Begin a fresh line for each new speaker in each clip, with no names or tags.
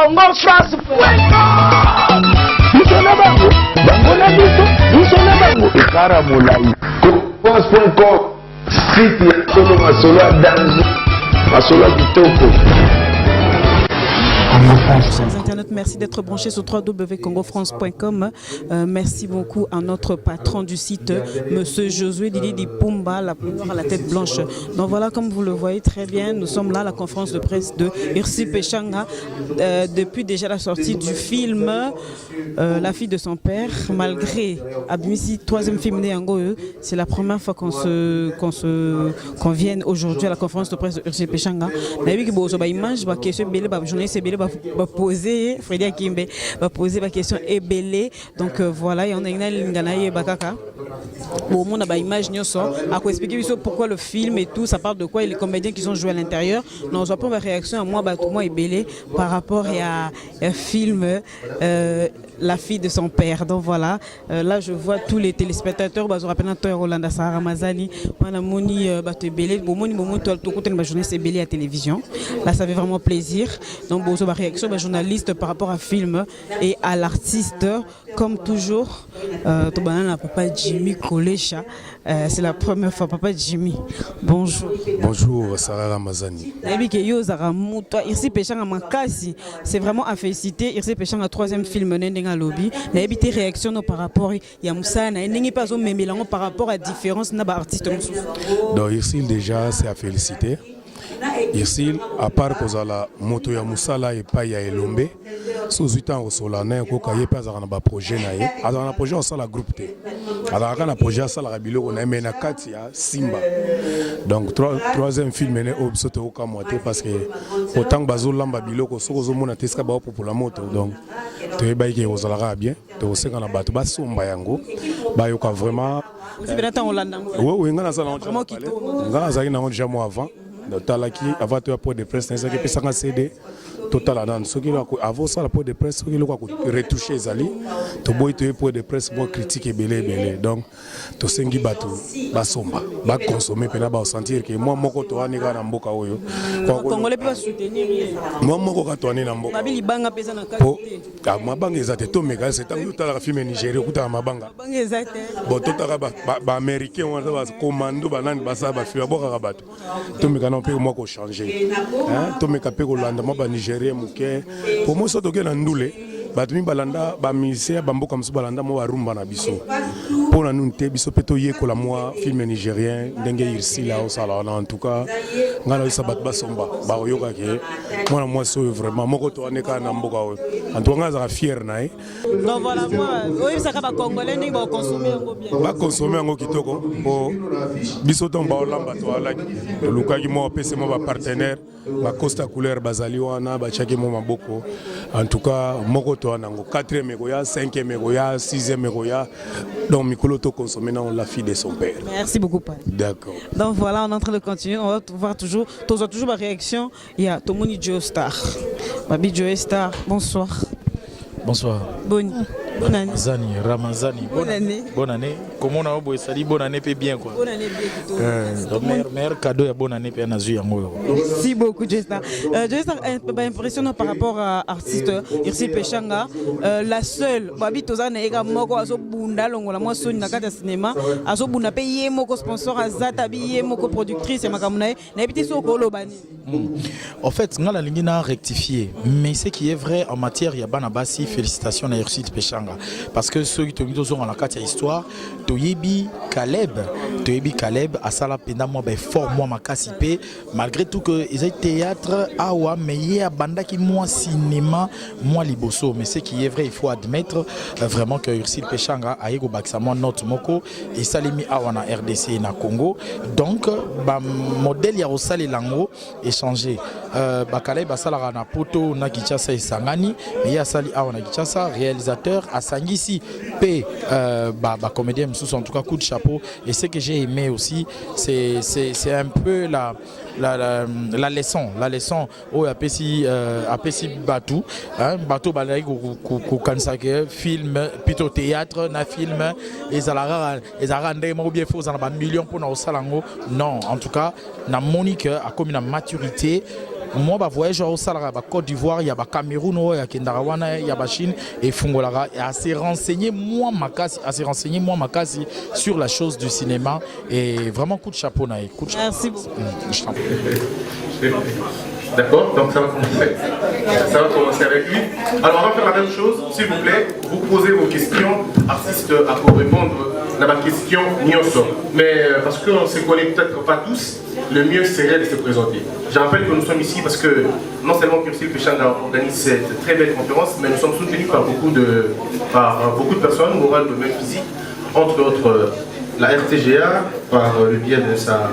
Congo France. France.com, site ya solo masolo ya danzo, masolo ya kitoko.
Chers internautes, merci d'être branchés sur www.congofrance.com. Merci beaucoup à notre patron du site, Monsieur Josué Didi Dipumba, la à la tête blanche. Donc voilà, comme vous le voyez très bien, nous sommes là à la conférence de presse de Irsi Pechanga. Depuis déjà la sortie du film La fille de son père, malgré Abimisi, troisième film né en Goe, c'est la première fois qu'on vienne aujourd'hui à la conférence de presse de Irsi Pechanga. Va poser Freddy Akimbe va poser ma question ébélée. Donc voilà, et on a une ligne bakaka au monde a image nyoso à expliquer pourquoi le film et tout ça parle de quoi et les comédiens qui sont joués à l'intérieur. Non, on va pas ma réaction à moi tout moi ébélé par rapport à un film La fille de son père. Donc voilà, là je vois tous les téléspectateurs bazo rappelé Rolanda Sahara Mazani wana moni bato ébélé bomoni tout côté de ma journée c'est ébélé à télévision. Là ça fait vraiment plaisir. Donc bozo ba réaction ba journaliste par rapport à film et à l'artiste comme toujours to banana papa Jimmy Kolecha. C'est la première fois papa Jimmy. Bonjour.
Bonjour Sarah Ramazani.
Irsi Pechanga Makasi, c'est vraiment à féliciter. Irsi Pechanga troisième film Nendenga Lobby. La habité réaction par rapport à Moussa na nengi pas au même par rapport à différence na ba artiste.
Donc Irsi déjà c'est à féliciter. Ici, à part que la moto ya Moussala et pas ya Elombe, sous 8 ans au Solana, ko kaye pas un projet naie, alors un projet au sala groupe T. Alors un projet sala rabilo on a mené Katia Simba. Donc troisième film mené au soto au kamote parce que autant bazo lamba bilo ko sozo mona teska ba pour la moto donc te ba ke au sala bien, te aussi quand la bato ba somba yango, ba yo ka vraiment. Oui, ngana sala on. Ngana zaki na on déjà moi avant. Talaki avant de pour de presse n'est-ce que ça CD total anan ce qui avant ça la pour de presse ce qui le retoucher zali to boy to pour de presse moi critique belé donc to sengi batu basomba ba consommer pena ba sentir que moi moko to anika na mboka oyo
congolais peut soutenir
moi moko ka to na mboka
babili banga pesa na qualité
ah mabanga ezate to mega c'est tant que la film Nigeria kuta mabanga
banga ezate
bon to taka ba américain on va commando banani basa ba fi boka bato to mega on peut moi ko changer hein to mega pe ko landa ba Nigeria muke pour moi ça to ke na ndule batumi balanda ba musicien bambo comme ça balanda mo barumba na biso pour nous te biso peto yekola moi film nigérien ndenge irsi la au sala en tout cas ngala isa bat basomba ba yoka ke moi so vraiment moko to aneka na mboka en tout cas za fier na
donc voilà moi oui ça ka congolais ndenge ba consommer ngo bien
ba consommer ngo kitoko po biso to ba olamba to ala luka ki mo pese mo ba partenaire ba Costa couleur bazali wana ba chaki mo maboko en tout cas moko to anango 4e megoya 5e megoya 6e megoya donc Mikolo to consommer dans La fille de son père.
Merci beaucoup Paul.
D'accord.
Donc voilà, on est en train de continuer, on va voir toujours ma réaction. Il y a Tomoni Joestar. Babi Joestar, bonsoir.
Bonsoir.
Bonne année.
Ramazani.
Bonne année.
Bonne année. Comment on a beau ça dit bonne année peut bien quoi.
Bonne année bien.
Donc meilleur cadeau ya bonne année peut na zu yango.
Merci beaucoup Joestar. Joestar impressionnant par rapport à artiste Irsi Pechanga. La seule babi tozana eka moko azo bunda longola moi soni na kata cinéma azo bunda pe ye moko sponsor azata bi ye moko productrice ya makamuna na ebiti so ko lobani.
En fait, ngala lingi na rectifier, mais ce qui est vrai en matière ya bana basi félicitations à Irsi Pechanga parce que ceux qui te disent dans la carte histoire Toyebi Caleb à sala penda moi ben fort moi makasi pe malgré tout que ils ont théâtre awa mais il y a banda qui moi cinéma moi liboso mais ce qui est vrai il faut admettre vraiment que Irsi Pechanga a ego baksa moi note moko et salimi awa na RDC na Congo donc ba modèle ya osale lango échanger ba Caleb basala na poto na Kinshasa esangani mais ya sali awa na Kinshasa réalisateur à Sangisi P comédien en tout cas coup de chapeau et ce que j'ai aimé aussi c'est un peu la leçon où apesi bateau balai ko kansa que film plutôt théâtre na film et ça rendre mo bien faux en ba millions pour na osalango non en tout cas na Monique a comme une maturité moi ba voyageur au Salara, ba Côte d'Ivoire, il y a ba Cameroun, il y a Kendarawana, il y a ba Chine et Fungolara, et à se renseigner moi makasi sur la chose du cinéma et vraiment coup de chapeau naï.
Merci beaucoup.
D'accord, donc ça va commencer. Ça va commencer avec lui. Alors on va faire la même chose, s'il vous plaît. Vous posez vos questions, artistes à pour répondre à ma question Nyoso. Mais parce qu'on ne se connaît peut-être pas tous, le mieux serait de se présenter. Je rappelle que nous sommes ici parce que non seulement Ursil Péchanga organise cette très belle conférence, mais nous sommes soutenus par beaucoup de personnes, morales de même physique, entre autres la RTGA, par le biais de sa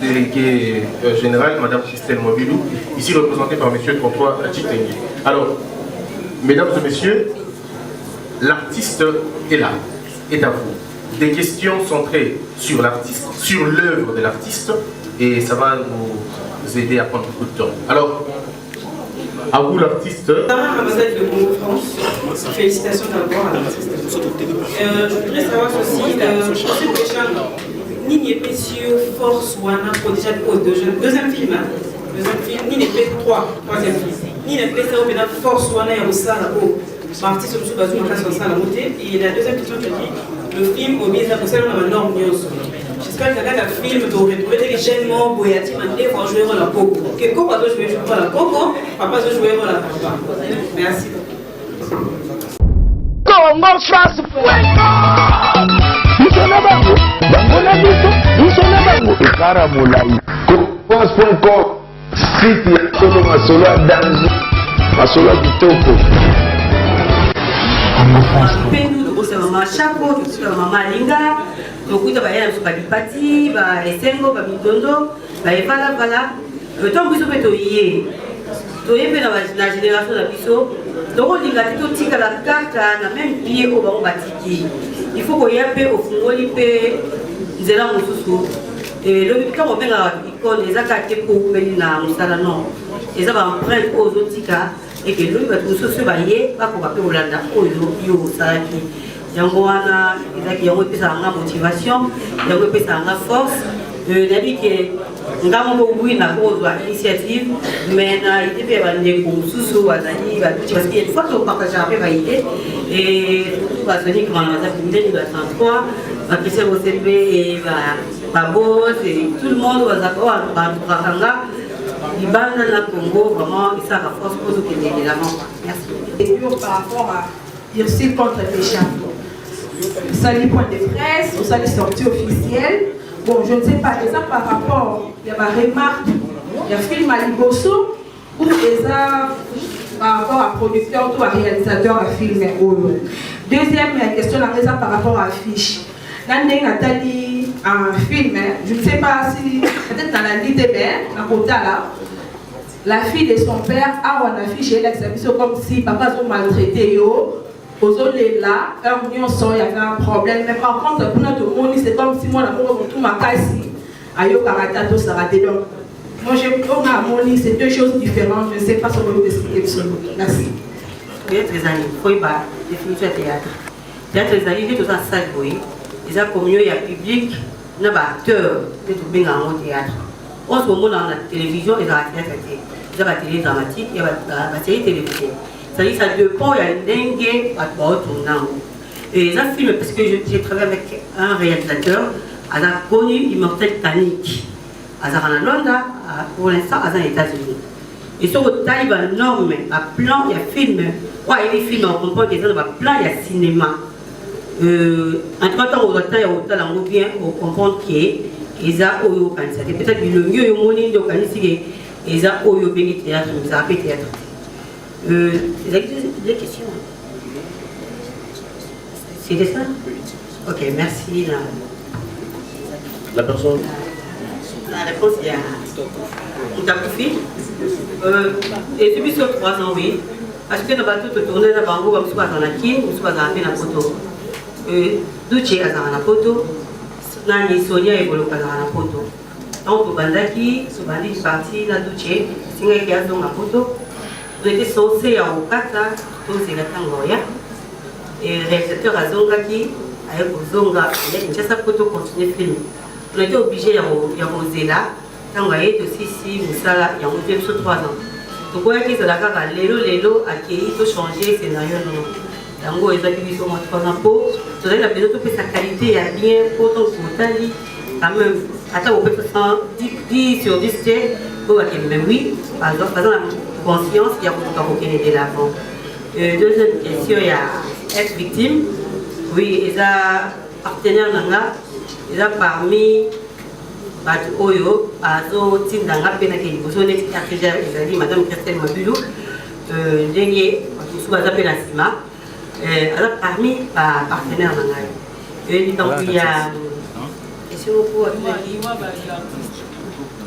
déléguée générale, Madame Christelle Mobilou, ici représentée par M. François Tchitengui. Alors, mesdames et messieurs, l'artiste est là, est à vous. Des questions centrées sur l'artiste, sur l'œuvre de l'artiste, et ça va vous aider à prendre beaucoup de temps. Alors, à vous l'artiste.
Ambassade de Congo France, félicitations d'abord à l'artiste. Je voudrais savoir aussi, Nini Pécieux, Force, Wana, pour déjà deuxième film, Nini Pécieux, troisième film. Nini Pécieux, Force, Wana, et Rossala, artiste de Soubazou, en classe Rossala, monté. Et la deuxième question, je dis, le film obéit à la norme Nyos. J'espère que quand le film doit retrouver des gênements, Boyati, Mandé, va jouer la Coco. Que Coco va jouer la Coco, papa va jouer la Papa. Merci.
Congo France France.com site ya solo masolo ya danzo masolo ya kitoko
Penu de Bosa Mama Chaco, de Mama Linga, beaucoup de Bayern sur Palipati, Esengo, Bamidondo, Baïvala, voilà. Le temps que vous êtes toyé la génération de Bisso, donc on dit que tout tika la carte, na même pied au bas batiki. Il faut qu'on y ait au fond, il peut zéro moussou. Et le quand on vient à l'icône, les attaques pour venir à Moussalano, ils ont emprunté aux autres tika. Et que lui va tout se bailler, pas pour appeler Hollanda, yo Saraki. Yangoana, il y a une motivation, il y a une force. Il a dit que nous avons une initiative, mais il y a des sous parce qu'il y a une fois qu'on partage avec l'idée, et tout va se dire qu'on a fait la 33, qui s'est recévé et Babos, et tout le monde va s'accorder à il va dans le Congo, vraiment, il s'en renforce pour nous aider évidemment. Merci.
Par rapport à Ursil contre Péchanga. Ça les points de presse, ça les sorties officielles. Bon, je ne sais pas, déjà par rapport, il y a ma remarque, il y a film à Liboso, ou déjà par rapport à producteur ou à réalisateur à film. Deuxième question, la raison par rapport à affiche. Nandé Nathalie, un film, je ne sais pas si, peut-être dans la LITB, dans Kota là, la fille de son père a une affiche et l'exhibition comme si papa sont maltraité, aux autres là, un million il y avait un problème, mais par contre, pour notre monde, c'est comme si moi, tout ma casse, ayo karata, tout ça raté. Donc, moi, c'est deux choses différentes, je ne sais pas ce que vous expliquez. Merci.
Il y a des années, il faut y avoir définition de théâtre. Théâtre, les années, il y a tout ça, oui. Il y a comme il y a public, il y a des acteurs qui sont bien en théâtre. En ce moment, dans la télévision, il y a la théâtre, il y a la télé dramatique, il y a la série télévisée. C'est-à-dire que ça dépend, il y a une dingue à tournant. Et ça film, parce que j'ai travaillé avec un réalisateur, il a connu Immortel Tannick. Il a en Londres, pour l'instant, aux États-Unis. Et sur le taille, il y a norme, à plan, il y a film. Ouais, il y a des films, on comprend qu'il y a plan, il y a cinéma. Entre-temps, on bien comprendre qu'il y a peut-être le mieux, il y a des théâtre, il y a des théâtre. Des questions. C'est ça? Ok, merci.
La personne?
La réponse, il y a un tapis. Et depuis sur 3 ans, oui. Parce que nous avons tout tourné dans le bango, nous avons la kin, nous avons la photo. Duché a la photo, Nani Sonia et Bolo a la photo. Donc, Bandaki, Soubani est parti, la Duché, Singa qui a dans la photo. On était censé à Okata, tous les Tangoya. Et le réalisateur a Zongaki, avec Zonga, il a sa photo continue film. On était obligé à Rosella, ntango aye tosisi mosala yango te biso 3 ans tokoyaki ezala kaka lelo akei tochange scénario nono yango ezaki biso mwa 3 ans mpo tozali na besoin topesa qualité ya bien mpo ntango totali quand même ata kopesa 10 sur 10 te mpo bakende mais oui baza na conscience ya kokoka kokende de l'avant. Deuxième question, il y a ex-victime. Oui, ils ont partenaire nanga, ils ont parmi Batu Oyo, Azo Tindanga Penake, vous avez dit Madame Christelle Mabulou, Dengue, vous avez la CIMA, alors parmi partenaires nanga. Et donc il y a.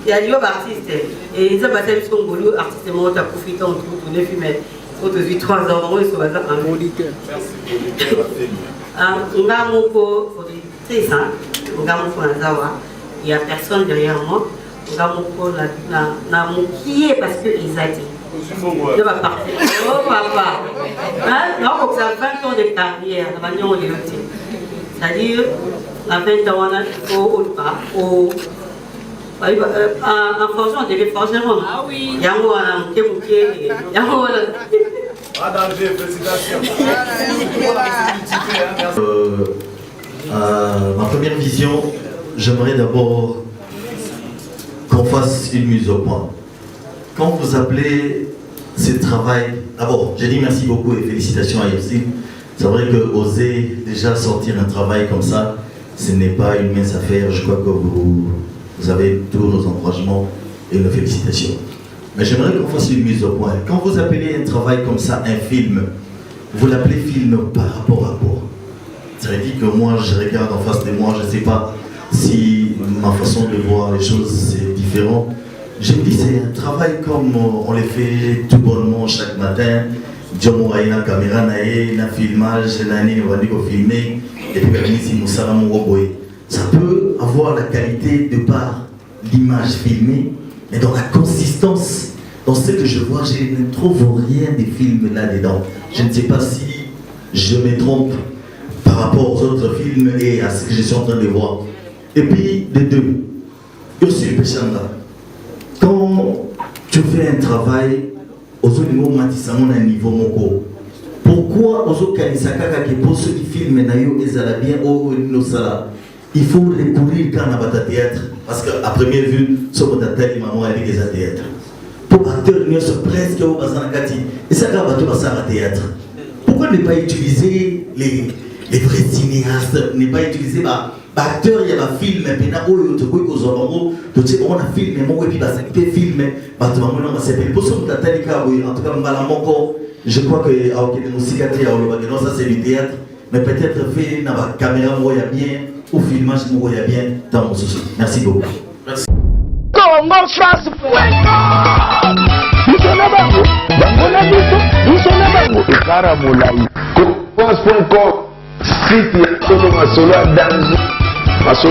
Il y a des artistes et ils ont battu le Congolais, artistes morts, à profiter en tout, les films. Depuis 3 ans, ils sont en moniteur. Il n'y a personne derrière moi. Qui est parce qu'ils ont dit. Je vais partir. Oh papa. Non, ça a 20 ans de carrière. C'est-à-dire, à 20 ans, il faut en fonction de l'effacement. Ah oui.
Ma première vision, j'aimerais d'abord qu'on fasse une mise au point. Quand vous appelez ce travail, d'abord, je dis merci beaucoup et félicitations à Yossi. C'est vrai que oser déjà sortir un travail comme ça, ce n'est pas une mince affaire. Je crois que vous avez tous nos encouragements et nos félicitations. Mais j'aimerais qu'on fasse une mise au point. Quand vous appelez un travail comme ça un film, vous l'appelez film par rapport à quoi? Ça veut dire que moi, je regarde en face de moi, je ne sais pas si ma façon de voir les choses c'est différent. Je me dis c'est un travail comme on le fait tout bonnement chaque matin. Djomo a une caméra, un filmage, on va dire filmer, et puis ici nous savons ça peut avoir la qualité de par l'image filmée, mais dans la consistance, dans ce que je vois, je ne trouve rien des films là-dedans. Je ne sais pas si je me trompe par rapport aux autres films et à ce que je suis en train de voir. Et puis, les deux, Yossi Péchanga, quand tu fais un travail, aux niveau matissamon à niveau moko, pourquoi aux autres kanisakaka qui pour ceux qui filment nayo ezala bien au nosala? Il faut recourir quand on a théâtre, parce qu'à première vue, ce qu'on a tel maman avec des théâtre. Pour acteurs, nous sommes presque au bazar Kati, et ça va tout passer à théâtre. Pourquoi ne pas utiliser les vrais cinéastes, ne pas utiliser acteurs, il y a un film, maintenant, on a filmé, et puis on a filmé, pour ce qu'on a tel cas, en tout cas, je crois que ça c'est du théâtre, mais peut-être fait dans la caméra, bien. Au filmage, bien dans mon souci. Merci beaucoup. Merci.
Congo France France